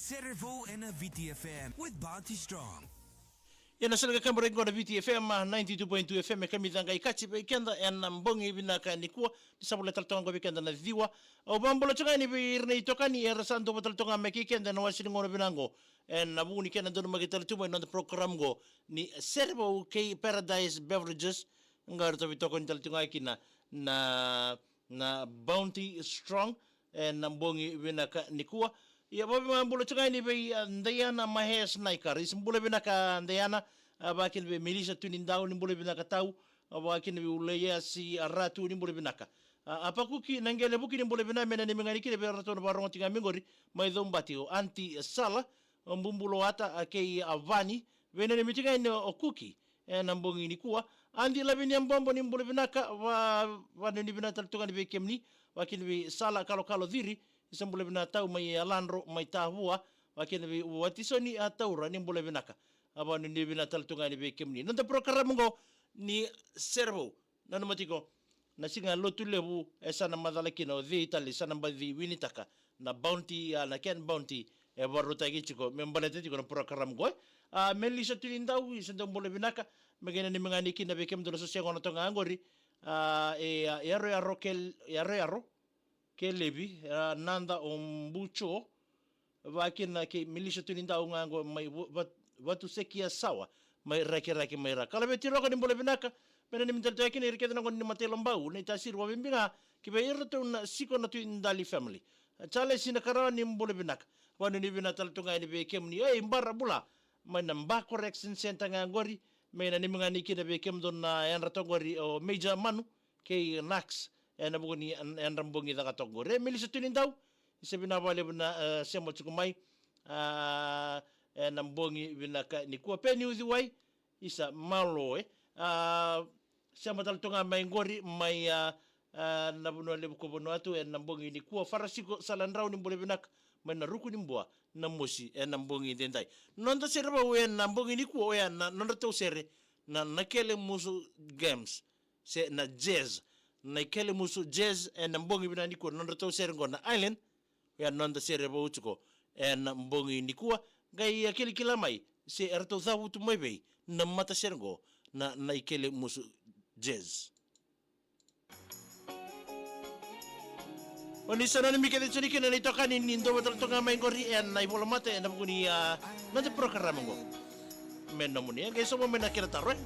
vei-sere and a VTFM with Bounty Strong. Yana salaga kamrengo na VTFM 92.2 FM kami dhanga ikachi bekenda en mbongi binaka nikua disabule taltonga bekenda na dhiwa o bambolo changani birne itokani erasando taltonga mekikenda na wasilingo binango en nabuni kena ndono magital tuma na program go ni servo ke Paradise Beverages ngarto bitoko ni taltonga kina na Bounty Strong en mbongi binaka nikua ya babi mambulo changani be ndayana mahes naikar isimbule binaka ndayana bakin be milisa tunindao nimbule binaka tau bakin be uleya si aratu nimbule binaka apakuki nangele buki nimbule binaka mena nimenganikile be rato na barongo tinga mingori maidombati o anti sala mbumbulo ata akei avani vene nimitinga ino okuki na mbongi nikuwa andi labini mbombo nimbule binaka wa nibinata tungani be kemni wakin be sala kalo dhiri isambule bina tau mai alandro mai tahua wakene bi watisoni ataura ni mbule binaka aba ni bina taltunga ni be kemni nanda program ngo ni servo nana matiko na singa lotu lebu esana madalaki no vi itali sana mbadi winitaka na bounty na ken bounty e varutaki chiko membalete tiko na program ngo melisa tulindau isando mbule binaka megena ni mengani na be kemdo so sengo na tonga angori yaro Kelebi nanda ombucho wakina ke milisha tuninda ungango mai watu sekia sawa mai rake mai raka kala betiro ko nimbole binaka mena ni mintal takini irkeda ngo ni matelo mbau ni tasir wa bimbinga kibe irto na siko na tuindali family chale sina karawa nimbole binaka wanu ni binatal tunga ni be kemni mbara bula mana mba correction center ngori mena ni mngani kida be kemdo na yan ratongori o major manu ke nax na buguni en rambungi da katongo re milisa tunindau isebina wale buna semo chukumai na mbongi bina ka ni kwa peni uziwai isa malo sema taltonga mai ngori mai na buno le ko bono atu na mbongi ni kwa farasiko salandrau ni mbole bina mai na ruku ni mbwa na mosi na mbongi dendai nonda serba we na mbongi ni kwa we na nonda to sere na nakele musu games se na jazz na ikele musu jazz en mbongi bina niko nonda to serengo na island ya nonda serebo uchuko en mbongi nikuwa gai akili kila mai se erto thawu tu mebe na mata serengo na ikele musu jazz oni sana ni mikele churike na nitoka ni ndo batal tonga mai ngori en na ibola mate en mbuni na de program ngo menno muni gai somo mena kira tarwe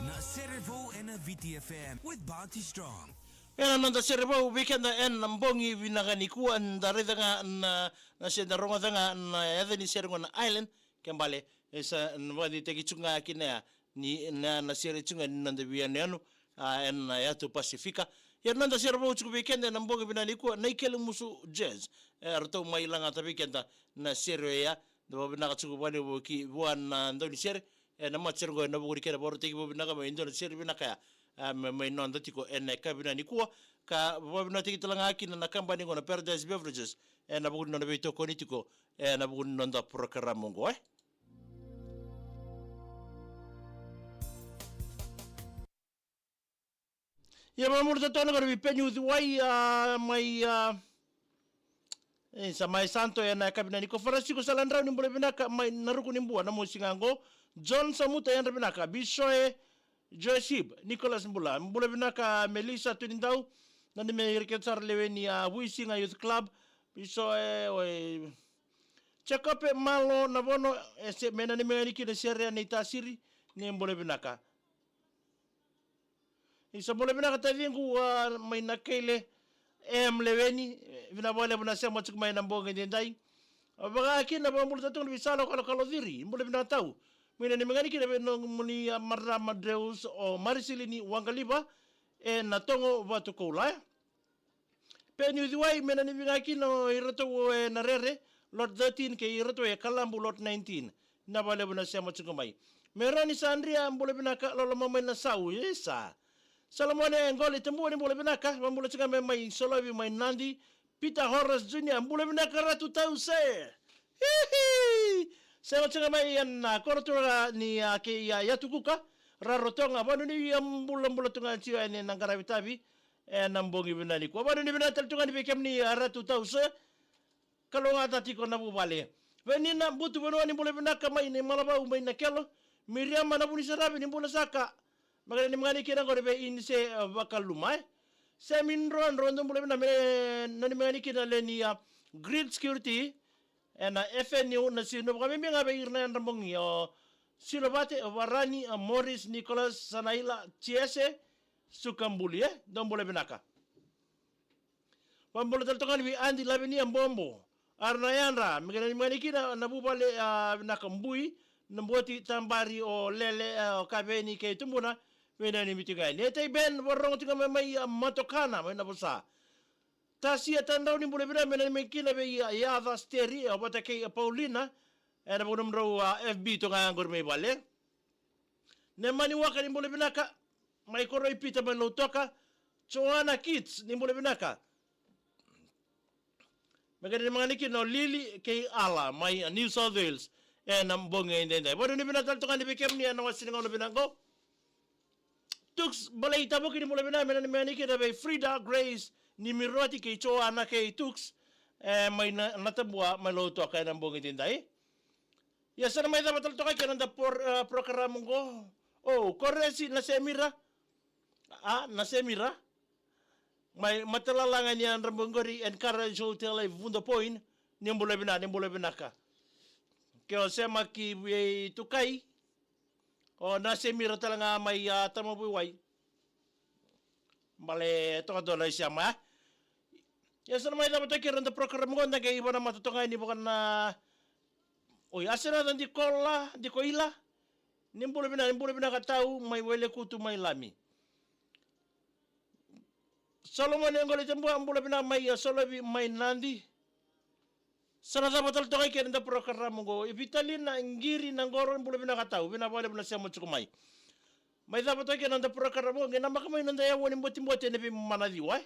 Na Servo en a VTFM with Bounty Strong. Ena nanda servo weekend en mbongi vinagani kuwa ndareda nga na senda ronga thanga na edeni sergo na island kembale esa nwadi teki chunga kina ni na sere chunga nanda vianeano en yato Pasifika. Ya nanda servo chuku weekend en mbongi vinagani kuwa na ikele musu jazz. Rato mailanga ta weekend na sere ya do binaga chuku bani woki buan ndoni sere na matsergo na buguri kera boro teki binaga ma indona sere binaka may nonda tiko ene kabina ni kuwa ka wabina tiki talanga akina na kambani ngona Paradise Beverages na buguni nonda beito konitiko na buguni nonda parokaramu ngo ya mamur tatona ko bipenyu wai may sa may santo na kabina ni ko farasiko salandra ni mbole binaka may naruko ni mbuwa na mosingango John Samuta yan binaka Bishoe Joshib, Nicholas Mbula binaka Melissa Tunindau, nandi me riketsar leweni Vei-sere Youth Club, piso check up malo na bono mena ni menganiki na seria ni tasiri ni mbule binaka. Isa mbule binaka tavingu may nakele leweni vinabole bunasema chuk may nambonga ndendai. Baga akin na mbule tatong bisalo kalodiri, mbule binatau. Mina ni mengani kina muni marra madreus o marisilini wangaliba na tongo watu koula. Penyu diwai mina ni mengaki no irato na rere lot 13 ke irato kalambu lot 19 na bale buna sema chukumai. Merani sandria mbole binaka lolo mama na sau yesa. Salomone ngoli tembu ni mbole binaka mbole chukame mai solobi mai nandi Peter Horace Jr. mbole binaka ratu tause. Hihi. Sewa tsinga mai na korotura ni ke yatukuka rarotonga banu ni mbula tunga tia ni nangara vitabi na mbongi binani kwa banu ni binata tunga ni bekem ni ratu tause kalonga tatiko na bubale veni na butu banu ni mbula binaka mai ni malaba umai na kelo Miriam na buni sarabi ni mbula saka magana ni mngani kina ngore be inse vakaluma semin rondo mbula binana na ni mngani kina le ni grid security na FNU na sino kami mga bayirna ng rambong silobate warani Morris Nicholas Sanaila Chiese Sukambuli dombole binaka pambolo taltongan bi andi labini ang bombo arnayanra miganimani na nabubale binaka mbui nambuati tambari o lele o kabeni kay tumbuna wenani mitigay netay ben warong tinga may matokana may nabusa Tasia tandau ni boleh benar mena mekina be ya vasteri apa take Paulina era bonum ro FB to nga ngor me bale ne mani waka ni boleh benaka mai koro ipita melo toka Joanna Kids ni boleh benaka magani mangani no Lily ke ala mai New South Wales nam bonge ndenda bodo ni benata to kan bekem ni na wasin ngono benango tux balai tabo ki ni boleh benar mena mani ke be Frida Grace ni miroti ke cho ana ke tux may natabwa maloto kay nang bongi tinday ya sana may dapat to kay kananda parokaramu go koresi na semira na semira may matalalangan yan rambongori encourage hotel ay Vundo Point ni mbole binaka kaya sema ki tukay na semira talaga may tamabuway male to do la siya ya sana may dapat kiran da parokaramu na kay iba na matutungay ni bukan na asira di koila nimbole bina katau may wele kutu may lami Solomon ngole tembo ambole bina may solobi may nandi sana dapat to kay kiran da parokaramu go ipitalin na ngiri nangoro nimbole bina katau bina wale bina siya mo chukumay may dapat to kiran da parokaramu ngina makamay nanda ya woni mboti ne bi manadi wa